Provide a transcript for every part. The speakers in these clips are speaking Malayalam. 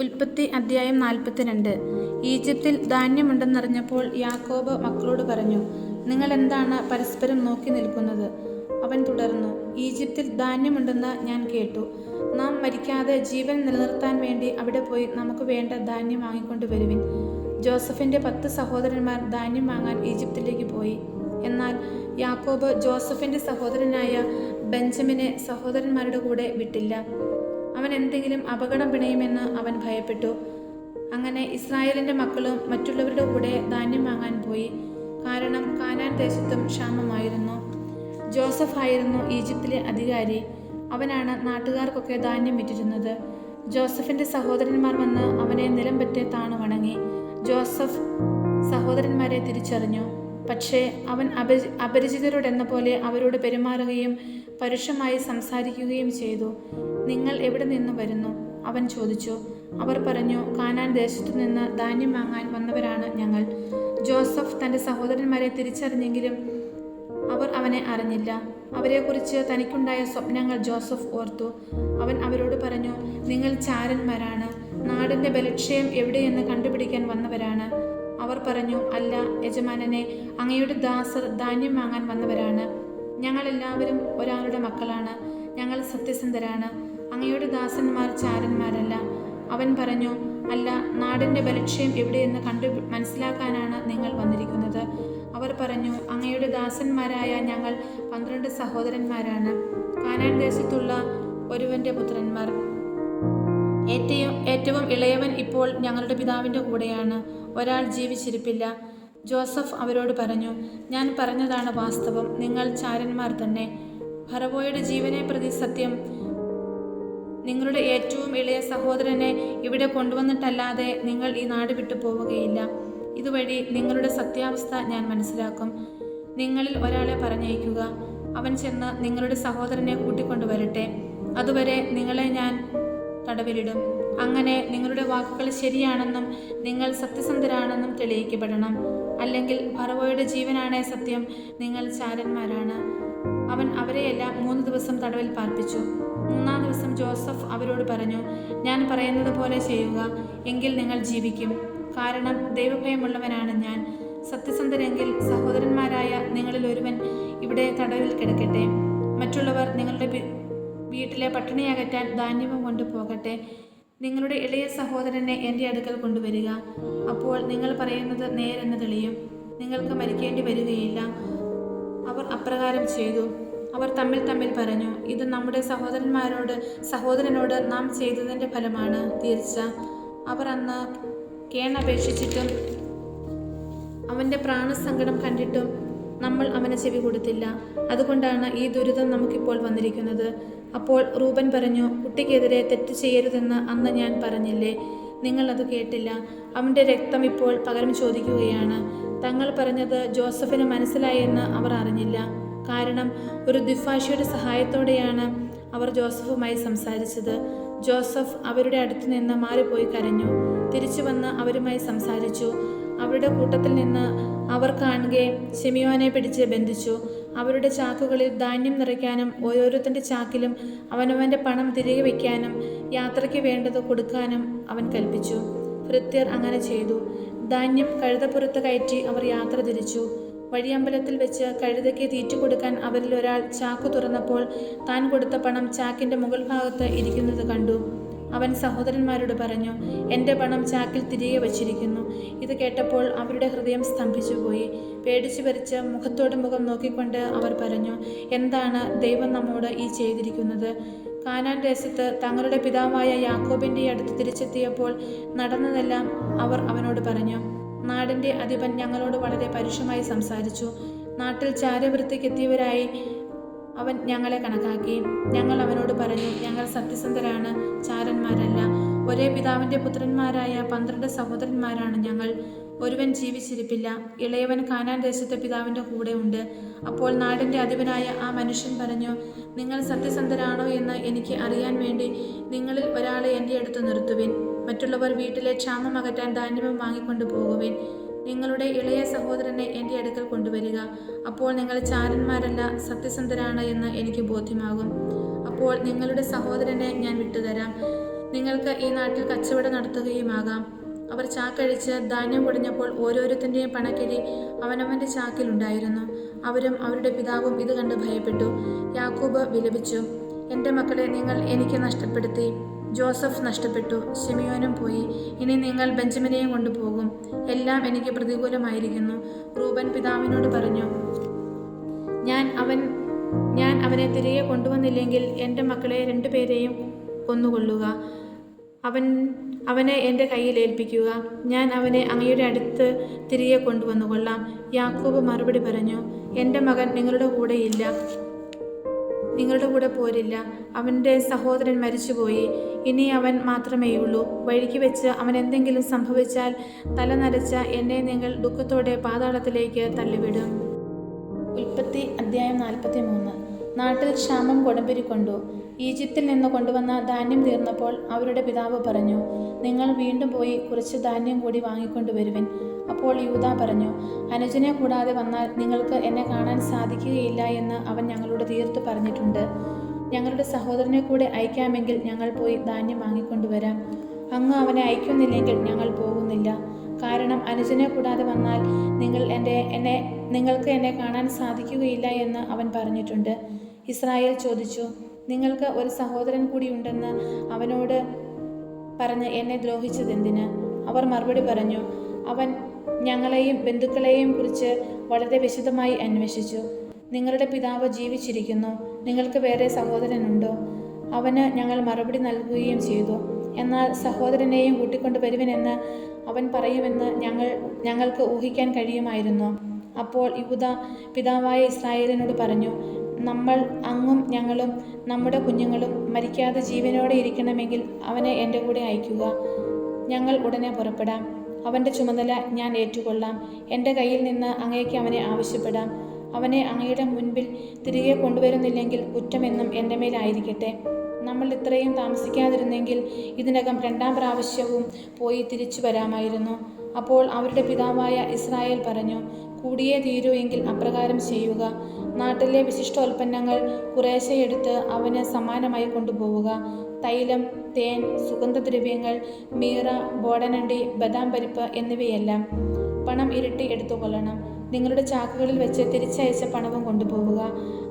ഉൽപ്പത്തി അധ്യായം 42. ഈജിപ്തിൽ ധാന്യമുണ്ടെന്നറിഞ്ഞപ്പോൾ യാക്കോബ് മക്കളോട് പറഞ്ഞു, നിങ്ങൾ എന്താണ് പരസ്പരം നോക്കി നിൽക്കുന്നത്? അവൻ തുടർന്നു, ഈജിപ്തിൽ ധാന്യമുണ്ടെന്ന് ഞാൻ കേട്ടു. നാം മരിക്കാതെ ജീവൻ നിലനിർത്താൻ വേണ്ടി അവിടെ പോയി നമുക്ക് വേണ്ട ധാന്യം വാങ്ങിക്കൊണ്ട് വരുവിൻ. ജോസഫിൻ്റെ 10 സഹോദരന്മാർ ധാന്യം വാങ്ങാൻ ഈജിപ്തിലേക്ക് പോയി. എന്നാൽ യാക്കോബ് ജോസഫിൻ്റെ സഹോദരനായ ബെഞ്ചമിനെ സഹോദരന്മാരുടെ കൂടെ വിട്ടില്ല. അവൻ എന്തെങ്കിലും അപകടം പിണയുമെന്ന് അവൻ ഭയപ്പെട്ടു. അങ്ങനെ ഇസ്രായേലിൻ്റെ മക്കളും മറ്റുള്ളവരുടെ കൂടെ ധാന്യം വാങ്ങാൻ പോയി. കാരണം കാനാൻ ദേശത്തും ക്ഷാമമായിരുന്നു. ജോസഫ് ആയിരുന്നു ഈജിപ്തിലെ അധികാരി. അവനാണ് നാട്ടുകാർക്കൊക്കെ ധാന്യം വിറ്റിരുന്നത്. ജോസഫിൻ്റെ സഹോദരന്മാർ വന്ന് അവനെ നിലംപറ്റെ താണു വണങ്ങി. ജോസഫ് സഹോദരന്മാരെ തിരിച്ചറിഞ്ഞു. പക്ഷേ അവൻ അപരിചിതരോടെന്ന പോലെ അവരോട് പെരുമാറുകയും പരുഷമായി സംസാരിക്കുകയും ചെയ്തു. നിങ്ങൾ എവിടെ നിന്ന് വരുന്നു? അവൻ ചോദിച്ചു. അവർ പറഞ്ഞു, കാനാൻ ദേശത്തു നിന്ന് ധാന്യം വാങ്ങാൻ വന്നവരാണ് ഞങ്ങൾ. ജോസഫ് തൻ്റെ സഹോദരന്മാരെ തിരിച്ചറിഞ്ഞെങ്കിലും അവർ അവനെ അറിഞ്ഞില്ല. അവരെക്കുറിച്ച് തനിക്കുണ്ടായ സ്വപ്നങ്ങൾ ജോസഫ് ഓർത്തു. അവൻ അവരോട് പറഞ്ഞു, നിങ്ങൾ ചാരന്മാരാണ്, നാടിൻ്റെ ബലക്ഷയം എവിടെയെന്ന് കണ്ടുപിടിക്കാൻ വന്നവരാണ്. അവർ പറഞ്ഞു, അല്ല യജമാനനെ, അങ്ങയുടെ ദാസർ ധാന്യം വാങ്ങാൻ വന്നവരാണ്. ഞങ്ങളെല്ലാവരും ഒരാളുടെ മക്കളാണ്. ഞങ്ങൾ സത്യസന്ധരാണ്. അങ്ങയുടെ ദാസന്മാർ ചാരന്മാരല്ല. അവൻ പറഞ്ഞു, അല്ല, നാടിൻ്റെ ബലക്ഷയം എവിടെയെന്ന് മനസ്സിലാക്കാനാണ് നിങ്ങൾ വന്നിരിക്കുന്നത്. അവർ പറഞ്ഞു, അങ്ങയുടെ ദാസന്മാരായ ഞങ്ങൾ 12 സഹോദരന്മാരാണ്. കാനാൻ ദേശത്തുള്ള ഒരുവൻ്റെ പുത്രന്മാർ. ഏറ്റവും ഇളയവൻ ഇപ്പോൾ ഞങ്ങളുടെ പിതാവിൻ്റെ കൂടെയാണ്. ഒരാൾ ജീവിച്ചിരിപ്പില്ല. ജോസഫ് അവരോട് പറഞ്ഞു, ഞാൻ പറഞ്ഞതാണ് വാസ്തവം. നിങ്ങൾ ചാരന്മാർ തന്നെ. ഫറവോയുടെ ജീവനെ പ്രതി സത്യം, നിങ്ങളുടെ ഏറ്റവും ഇളയ സഹോദരനെ ഇവിടെ കൊണ്ടുവന്നിട്ടല്ലാതെ നിങ്ങൾ ഈ നാട് വിട്ടു പോവുകയില്ല. ഇതുവഴി നിങ്ങളുടെ സത്യാവസ്ഥ ഞാൻ മനസ്സിലാക്കും. നിങ്ങളിൽ ഒരാളെ പറഞ്ഞയക്കുക. അവൻ ചെന്ന് നിങ്ങളുടെ സഹോദരനെ കൂട്ടിക്കൊണ്ടുവരട്ടെ. അതുവരെ നിങ്ങളെ ഞാൻ തടവിലിടും. അങ്ങനെ നിങ്ങളുടെ വാക്കുകൾ ശരിയാണെന്നും നിങ്ങൾ സത്യസന്ധരാണെന്നും തെളിയിക്കപ്പെടണം. അല്ലെങ്കിൽ ഫറവോയുടെ ജീവനാണേ സത്യം, നിങ്ങൾ ചാരന്മാരാണ്. അവൻ അവരെയെല്ലാം 3 ദിവസം തടവിൽ പാർപ്പിച്ചു. 3-ാം ദിവസം ജോസഫ് അവരോട് പറഞ്ഞു, ഞാൻ പറയുന്നത് പോലെ ചെയ്യുക, എങ്കിൽ നിങ്ങൾ ജീവിക്കും. കാരണം ദൈവഭയമുള്ളവനാണ് ഞാൻ. സത്യസന്ധരെങ്കിൽ സഹോദരന്മാരായ നിങ്ങളിൽ ഒരുവൻ ഇവിടെ തടവിൽ കിടക്കട്ടെ. മറ്റുള്ളവർ നിങ്ങളുടെ വീട്ടിലെ പട്ടിണി അകറ്റാൻ ധാന്യവും കൊണ്ട് പോകട്ടെ. നിങ്ങളുടെ ഇളയ സഹോദരനെ എൻ്റെ അടുക്കൽ കൊണ്ടുവരിക. അപ്പോൾ നിങ്ങൾ പറയുന്നത് നേരെന്ന് തെളിയും. നിങ്ങൾക്ക് മരിക്കേണ്ടി വരികയില്ല. അവർ അപ്രകാരം ചെയ്തു. അവർ തമ്മിൽ പറഞ്ഞു, ഇത് നമ്മുടെ സഹോദരനോട് നാം ചെയ്തതിൻ്റെ ഫലമാണ് തീർച്ച. അവർ അന്ന് കേണപേക്ഷിച്ചിട്ടും അവൻ്റെ പ്രാണസങ്കടം കണ്ടിട്ടും നമ്മൾ അവന് ചെവി കൊടുത്തില്ല. അതുകൊണ്ടാണ് ഈ ദുരിതം നമുക്കിപ്പോൾ വന്നിരിക്കുന്നത്. അപ്പോൾ റൂബൻ പറഞ്ഞു, കുട്ടിക്കെതിരെ തെറ്റ് ചെയ്യരുതെന്ന് അന്ന് ഞാൻ പറഞ്ഞില്ലേ? നിങ്ങൾ അത് കേട്ടില്ല. അവൻ്റെ രക്തം ഇപ്പോൾ പകരം ചോദിക്കുകയാണ്. തങ്ങൾ പറഞ്ഞത് ജോസഫിന് മനസ്സിലായെന്ന് അവർ അറിഞ്ഞില്ല. കാരണം ഒരു ദ്വിഭാഷിയുടെ സഹായത്തോടെയാണ് അവർ ജോസഫുമായി സംസാരിച്ചത്. ജോസഫ് അവരുടെ അടുത്ത് നിന്ന് മാറിപ്പോയി കരഞ്ഞു. തിരിച്ചു വന്ന് അവരുമായി സംസാരിച്ചു. അവരുടെ കൂട്ടത്തിൽ നിന്ന് അവർ കാണുകെ ശിമിയോനെ പിടിച്ച് ബന്ധിച്ചു. അവരുടെ ചാക്കുകളിൽ ധാന്യം നിറയ്ക്കാനും ഓരോരുത്തൻ്റെ ചാക്കിലും അവനവൻ്റെ പണം തിരികെ വയ്ക്കാനും യാത്രയ്ക്ക് വേണ്ടത് കൊടുക്കാനും അവൻ കൽപ്പിച്ചു. ഭൃത്യർ അങ്ങനെ ചെയ്തു. ധാന്യം കഴുതപ്പുറത്ത് കയറ്റി അവർ യാത്ര തിരിച്ചു. വഴിയമ്പലത്തിൽ വെച്ച് കഴുതയ്ക്ക് തീറ്റ കൊടുക്കാൻ അവരിൽ ഒരാൾ ചാക്ക് തുറന്നപ്പോൾ താൻ കൊടുത്ത പണം ചാക്കിൻ്റെ മുകൾ ഭാഗത്ത് ഇരിക്കുന്നത് കണ്ടു. അവൻ സഹോദരന്മാരോട് പറഞ്ഞു, എൻ്റെ പണം ചാക്കിൽ തിരികെ വച്ചിരിക്കുന്നു. ഇത് കേട്ടപ്പോൾ അവരുടെ ഹൃദയം സ്തംഭിച്ചുപോയി. പേടിച്ചു വരച്ച് മുഖത്തോട് മുഖം നോക്കിക്കൊണ്ട് അവർ പറഞ്ഞു, എന്താണ് ദൈവം നമ്മോട് ഈ ചെയ്തിരിക്കുന്നത്? കാനാൻ ദേശത്ത് തങ്ങളുടെ പിതാവായ യാക്കോബിൻ്റെ അടുത്ത് തിരിച്ചെത്തിയപ്പോൾ നടന്നതെല്ലാം അവർ അവനോട് പറഞ്ഞു. നാടിൻ്റെ അധിപൻ ഞങ്ങളോട് വളരെ പരുഷമായി സംസാരിച്ചു. നാട്ടിൽ ചാരവൃത്തിക്കെത്തിയവരായി അവൻ ഞങ്ങളെ കണക്കാക്കി. ഞങ്ങൾ അവനോട് പറഞ്ഞു, ഞങ്ങൾ സത്യസന്ധരാണ്, ചാരന്മാരല്ല. ഒരേ പിതാവിൻ്റെ പുത്രന്മാരായ 12 സഹോദരന്മാരാണ് ഞങ്ങൾ. ഒരുവൻ ജീവിച്ചിരിപ്പില്ല. ഇളയവൻ കാനാൻ ദേശത്തെ പിതാവിൻ്റെ കൂടെ ഉണ്ട്. അപ്പോൾ നാടിൻ്റെ അധിപനായ ആ മനുഷ്യൻ പറഞ്ഞു, നിങ്ങൾ സത്യസന്ധരാണോ എന്ന് എനിക്ക് അറിയാൻ വേണ്ടി നിങ്ങളിൽ ഒരാളെ എൻ്റെ അടുത്ത് നിർത്തുവിൻ. മറ്റുള്ളവർ വീട്ടിലെ ക്ഷാമം അകറ്റാൻ ധാന്യവും വാങ്ങിക്കൊണ്ട് പോകുവിൻ. നിങ്ങളുടെ ഇളയ സഹോദരനെ എൻ്റെ അടുക്കൽ കൊണ്ടുവരിക. അപ്പോൾ നിങ്ങൾ ചാരന്മാരല്ല, സത്യസന്ധരാണ് എന്ന് എനിക്ക് ബോധ്യമാകും. അപ്പോൾ നിങ്ങളുടെ സഹോദരനെ ഞാൻ വിട്ടുതരാം. നിങ്ങൾക്ക് ഈ നാട്ടിൽ കച്ചവടം നടത്തുകയുമാകാം. അവർ ചാക്കഴിച്ച് ധാന്യം കുടഞ്ഞപ്പോൾ ഓരോരുത്തൻ്റെയും പണക്കിഴി അവനവൻ്റെ ചാക്കിലുണ്ടായിരുന്നു. അവരും അവരുടെ പിതാവും ഇത് കണ്ട് ഭയപ്പെട്ടു. യാക്കോബ് വിലപിച്ചു, എൻ്റെ മക്കളെ നിങ്ങൾ എനിക്ക് നഷ്ടപ്പെടുത്തി. ജോസഫ് നഷ്ടപ്പെട്ടു, ശിമിയോനും പോയി. ഇനി നിങ്ങൾ ബെഞ്ചമിനെയും കൊണ്ടുപോകും. എല്ലാം എനിക്ക് പ്രതികൂലമായിരിക്കുന്നു. റൂബൻ പിതാവിനോട് പറഞ്ഞു, ഞാൻ അവനെ തിരികെ കൊണ്ടുവന്നില്ലെങ്കിൽ എൻ്റെ മക്കളെ രണ്ടുപേരെയും കൊന്നുകൊള്ളുക. അവനെ എൻ്റെ കയ്യിൽ ഏൽപ്പിക്കുക. ഞാൻ അവനെ അങ്ങയുടെ അടുത്ത് തിരികെ കൊണ്ടുവന്നുകൊള്ളാം. യാക്കോബ് മറുപടി പറഞ്ഞു, എൻ്റെ മകൻ നിങ്ങളുടെ കൂടെ പോരില്ല. അവൻ്റെ സഹോദരൻ മരിച്ചുപോയി. ഇനി അവൻ മാത്രമേയുള്ളൂ. വഴിക്ക് വെച്ച് അവൻ എന്തെങ്കിലും സംഭവിച്ചാൽ തല നരച്ച എന്നെ നിങ്ങൾ ദുഃഖത്തോടെ പാതാളത്തിലേക്ക് തള്ളിവിടും. ഉൽപ്പത്തി അധ്യായം 43. നാട്ടിൽ ക്ഷാമം കൊടുമ്പിരിക്കൊണ്ടു. ഈജിപ്തിൽ നിന്ന് കൊണ്ടുവന്ന ധാന്യം തീർന്നപ്പോൾ അവരുടെ പിതാവ് പറഞ്ഞു, നിങ്ങൾ വീണ്ടും പോയി കുറച്ച് ധാന്യം കൂടി വാങ്ങിക്കൊണ്ടുവരുവിൻ. അപ്പോൾ യൂദാ പറഞ്ഞു, അനുജനെ കൂടാതെ വന്നാൽ നിങ്ങൾക്ക് എന്നെ കാണാൻ സാധിക്കുകയില്ല എന്ന് അവൻ ഞങ്ങളോട് തീർത്തു പറഞ്ഞിട്ടുണ്ട്. ഞങ്ങളുടെ സഹോദരനെ കൂടെ അയക്കാമെങ്കിൽ ഞങ്ങൾ പോയി ധാന്യം വാങ്ങിക്കൊണ്ടുവരാം. അങ്ങ് അവനെ അയക്കുന്നില്ലെങ്കിൽ ഞങ്ങൾ പോകുന്നില്ല. കാരണം അനുജനെ കൂടാതെ വന്നാൽ നിങ്ങൾക്ക് എന്നെ കാണാൻ സാധിക്കുകയില്ല എന്ന് അവൻ പറഞ്ഞിട്ടുണ്ട്. ഇസ്രായേൽ ചോദിച്ചു, നിങ്ങൾക്ക് ഒരു സഹോദരൻ കൂടി ഉണ്ടെന്ന് അവനോട് പറഞ്ഞ് എന്നെ ദ്രോഹിച്ചതെന്തിന്? അവർ മറുപടി പറഞ്ഞു, അവൻ ഞങ്ങളെയും ബന്ധുക്കളെയും കുറിച്ച് വളരെ വിശദമായി അന്വേഷിച്ചു. നിങ്ങളുടെ പിതാവ് ജീവിച്ചിരിക്കുന്നു. നിങ്ങൾക്ക് വേറെ സഹോദരനുണ്ടോ? അവന് ഞങ്ങൾ മറുപടി നൽകുകയും ചെയ്തു. എന്നാൽ സഹോദരനെയും കൂട്ടിക്കൊണ്ടു വരുവിനെന്ന് അവൻ പറയുമെന്ന് ഞങ്ങൾക്ക് ഊഹിക്കാൻ കഴിയുമായിരുന്നു. അപ്പോൾ യൂദാ പിതാവായ ഇസ്രായേലിനോട് പറഞ്ഞു, നമ്മൾ അങ്ങും ഞങ്ങളും നമ്മുടെ കുഞ്ഞുങ്ങളും മരിക്കാതെ ജീവനോടെ ഇരിക്കണമെങ്കിൽ അവനെ എൻ്റെ കൂടെ അയക്കുക. ഞങ്ങൾ ഉടനെ പുറപ്പെടാം. അവൻ്റെ ചുമതല ഞാൻ ഏറ്റുകൊള്ളാം. എൻ്റെ കയ്യിൽ നിന്ന് അങ്ങേക്ക് അവനെ ആവശ്യപ്പെടാം. അവനെ അങ്ങയുടെ മുൻപിൽ തിരികെ കൊണ്ടുവരുന്നില്ലെങ്കിൽ കുറ്റമെന്നും എൻ്റെ മേലായിരിക്കട്ടെ. നമ്മൾ ഇത്രയും താമസിക്കാതിരുന്നെങ്കിൽ ഇതിനകം 2ാം പ്രാവശ്യവും പോയി തിരിച്ചു വരാമായിരുന്നു. അപ്പോൾ അവരുടെ പിതാവായ ഇസ്രായേൽ പറഞ്ഞു, കൂടിയേ തീരൂ എങ്കിൽ അപ്രകാരം ചെയ്യുക. നാട്ടിലെ വിശിഷ്ടോൽപ്പന്നങ്ങൾ കുറേശ്ശെ എടുത്ത് അവന് സമ്മാനമായി കൊണ്ടുപോവുക. തൈലം, തേൻ, സുഗന്ധദ്രവ്യങ്ങൾ, മീറ, ബോടനണ്ടി, ബദാം പരിപ്പ് എന്നിവയെല്ലാം. പണം ഇരട്ടി എടുത്തുകൊള്ളണം. നിങ്ങളുടെ ചാക്കുകളിൽ വെച്ച് തിരിച്ചയച്ച പണവും കൊണ്ടുപോവുക.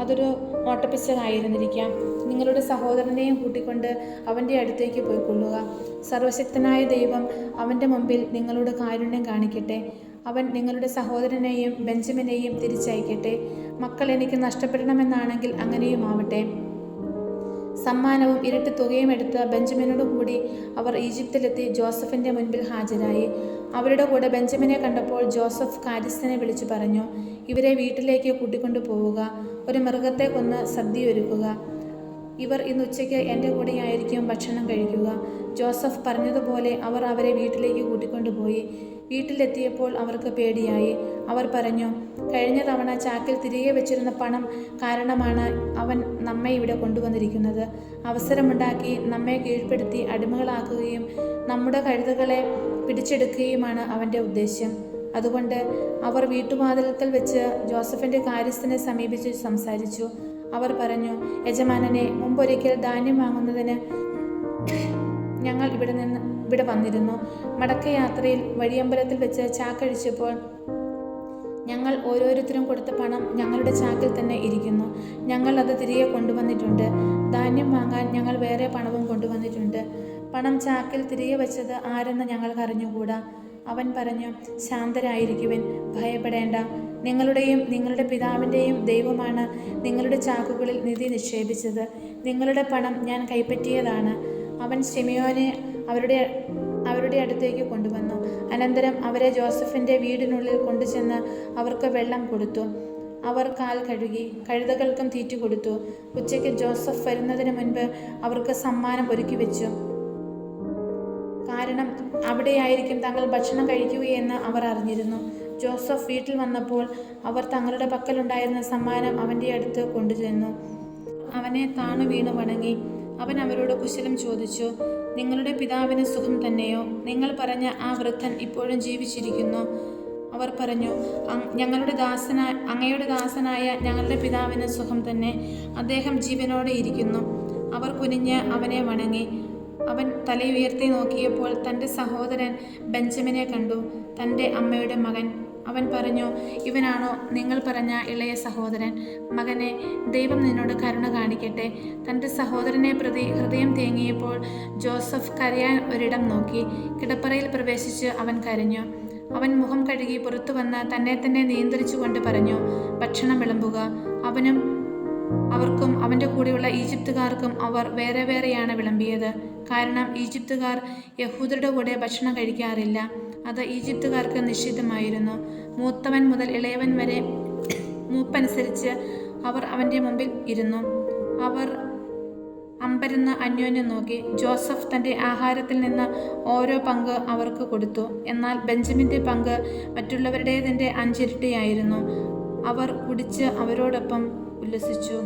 അതൊരു ഓട്ടപ്പിച്ചകായിരുന്നിരിക്കാം. നിങ്ങളുടെ സഹോദരനെയും കൂട്ടിക്കൊണ്ട് അവൻ്റെ അടുത്തേക്ക് പോയിക്കൊള്ളുക. സർവശക്തനായ ദൈവം അവൻ്റെ മുമ്പിൽ നിങ്ങളോട് കാരുണ്യം കാണിക്കട്ടെ. അവൻ നിങ്ങളുടെ സഹോദരനെയും ബെഞ്ചമിനെയും തിരിച്ചയക്കട്ടെ. മക്കൾ എനിക്ക് നഷ്ടപ്പെടണമെന്നാണെങ്കിൽ അങ്ങനെയുമാവട്ടെ. സമ്മാനവും ഇരട്ടി തുകയും എടുത്ത് ബെഞ്ചമിനോട് കൂടി അവർ ഈജിപ്തിലെത്തി ജോസഫിൻ്റെ മുൻപിൽ ഹാജരായി. അവരുടെ കൂടെ ബെഞ്ചമിനെ കണ്ടപ്പോൾ ജോസഫ് കാര്യസ്ഥനെ വിളിച്ചു പറഞ്ഞു, ഇവരെ വീട്ടിലേക്ക് കൂട്ടിക്കൊണ്ടു പോവുക. ഒരു മൃഗത്തെ കൊന്ന് സദ്യ ഒരുക്കുക. ഇവർ ഇന്ന് ഉച്ചയ്ക്ക് എൻ്റെ കൂടെയായിരിക്കും ഭക്ഷണം കഴിക്കുക. ജോസഫ് പറഞ്ഞതുപോലെ അവർ അവരെ വീട്ടിലേക്ക് കൂട്ടിക്കൊണ്ടുപോയി. വീട്ടിലെത്തിയപ്പോൾ അവർക്ക് പേടിയായി. അവർ പറഞ്ഞു, കഴിഞ്ഞ തവണ ചാക്കിൽ തിരികെ വെച്ചിരുന്ന പണം കാരണമാണ് അവൻ നമ്മെ ഇവിടെ കൊണ്ടുവന്നിരിക്കുന്നത്. അവസരമുണ്ടാക്കി നമ്മെ കീഴ്പ്പെടുത്തി അടിമകളാക്കുകയും നമ്മുടെ കഴുതകളെ പിടിച്ചെടുക്കുകയുമാണ് അവൻ്റെ ഉദ്ദേശ്യം. അതുകൊണ്ട് അവർ വീട്ടുവാതിൽക്കൽ വെച്ച് ജോസഫിൻ്റെ കാര്യസ്ഥനെ സമീപിച്ച് സംസാരിച്ചു. അവർ പറഞ്ഞു, യജമാനനെ, മുമ്പൊരിക്കൽ ധാന്യം വാങ്ങുന്നതിന് ഞങ്ങൾ ഇവിടെ വന്നിരുന്നു. മടക്കയാത്രയിൽ വഴിയമ്പലത്തിൽ വെച്ച് ചാക്കഴിച്ചപ്പോൾ ഞങ്ങൾ ഓരോരുത്തരും കൊടുത്ത പണം ഞങ്ങളുടെ ചാക്കിൽ തന്നെ ഇരിക്കുന്നു. ഞങ്ങൾ അത് തിരികെ കൊണ്ടുവന്നിട്ടുണ്ട്. ധാന്യം വാങ്ങാൻ ഞങ്ങൾ വേറെ പണവും കൊണ്ടുവന്നിട്ടുണ്ട്. പണം ചാക്കിൽ തിരികെ വെച്ചത് ആരെന്ന് ഞങ്ങൾക്ക് അറിഞ്ഞുകൂടാ. അവൻ പറഞ്ഞു, ശാന്തരായിരിക്കുവിൻ, ഭയപ്പെടേണ്ട. നിങ്ങളുടെയും നിങ്ങളുടെ പിതാവിൻ്റെയും ദൈവമാണ് നിങ്ങളുടെ ചാക്കുകളിൽ നിധി നിക്ഷേപിച്ചത്. നിങ്ങളുടെ പണം ഞാൻ കൈപ്പറ്റിയതാണ്. അവൻ ശിമിയോനെ അവരുടെ അടുത്തേക്ക് കൊണ്ടുവന്നു. അനന്തരം അവരെ ജോസഫിൻ്റെ വീടിനുള്ളിൽ കൊണ്ടുചെന്ന് അവർക്ക് വെള്ളം കൊടുത്തു. അവർ കാൽ കഴുകി. കഴുതകൾക്കും തീറ്റി കൊടുത്തു. ഉച്ചയ്ക്ക് ജോസഫ് വരുന്നതിന് മുൻപ് അവർക്ക് സമ്മാനം ഒരുക്കി വെച്ചു. കാരണം അവിടെയായിരിക്കും തങ്ങൾ ഭക്ഷണം കഴിക്കുകയെന്ന് അവർ അറിഞ്ഞിരുന്നു. ജോസഫ് വീട്ടിൽ വന്നപ്പോൾ അവർ തങ്ങളുടെ പക്കലുണ്ടായിരുന്ന സമ്മാനം അവൻ്റെ അടുത്ത് കൊണ്ടുചെന്നു. അവനെ താണു വീണു വണങ്ങി. അവൻ അവരോട് കുശലം ചോദിച്ചു. നിങ്ങളുടെ പിതാവിന് സുഖം തന്നെയോ? നിങ്ങൾ പറഞ്ഞ ആ വൃദ്ധൻ ഇപ്പോഴും ജീവിച്ചിരിക്കുന്നു? അവർ പറഞ്ഞു, അങ്ങയുടെ ദാസനായ ഞങ്ങളുടെ പിതാവിന് സുഖം തന്നെ. അദ്ദേഹം ജീവനോടെ ഇരിക്കുന്നു. അവർ കുനിഞ്ഞ് അവനെ വണങ്ങി. അവൻ തലയുയർത്തി നോക്കിയപ്പോൾ തൻ്റെ സഹോദരൻ ബെഞ്ചമിനെ കണ്ടു, തൻ്റെ അമ്മയുടെ മകൻ. അവൻ പറഞ്ഞു, ഇവനാണോ നിങ്ങൾ പറഞ്ഞ ഇളയ സഹോദരൻ? മകനെ, ദൈവം നിന്നോട് കരുണ കാണിക്കട്ടെ. തൻ്റെ സഹോദരനെ പ്രതി ഹൃദയം തേങ്ങിയപ്പോൾ ജോസഫ് കരയാൻ ഒരിടം നോക്കി. കിടപ്പറയിൽ പ്രവേശിച്ച് അവൻ കരഞ്ഞു. അവൻ മുഖം കഴുകി പുറത്തു വന്ന് തന്നെ തന്നെ നിയന്ത്രിച്ചുകൊണ്ട് പറഞ്ഞു, ഭക്ഷണം വിളമ്പുക. അവനും അവർക്കും അവൻ്റെ കൂടെയുള്ള ഈജിപ്തുകാർക്കും അവർ വേറെ വേറെയാണ് വിളമ്പിയത്. കാരണം ഈജിപ്തുകാർ യഹൂദരുടെ കൂടെ ഭക്ഷണം കഴിക്കാറില്ല. അത് ഈജിപ്തുകാർക്ക് നിഷിദ്ധമായിരുന്നു. മൂത്തവൻ മുതൽ ഇളയവൻ വരെ മൂപ്പനുസരിച്ച് അവർ അവൻ്റെ മുമ്പിൽ ഇരുന്നു. അവർ അമ്പരന്ന് അന്യോന്യം നോക്കി. ജോസഫ് തൻ്റെ ആഹാരത്തിൽ നിന്ന് ഓരോ പങ്ക് അവർക്ക് കൊടുത്തു. എന്നാൽ ബെഞ്ചമിൻ്റെ പങ്ക് മറ്റുള്ളവരുടേതിൻ്റെ 5 ഇരട്ടിയായിരുന്നു. അവർ കുടിച്ച് അവരോടൊപ്പം ഉല്ലസിച്ചു.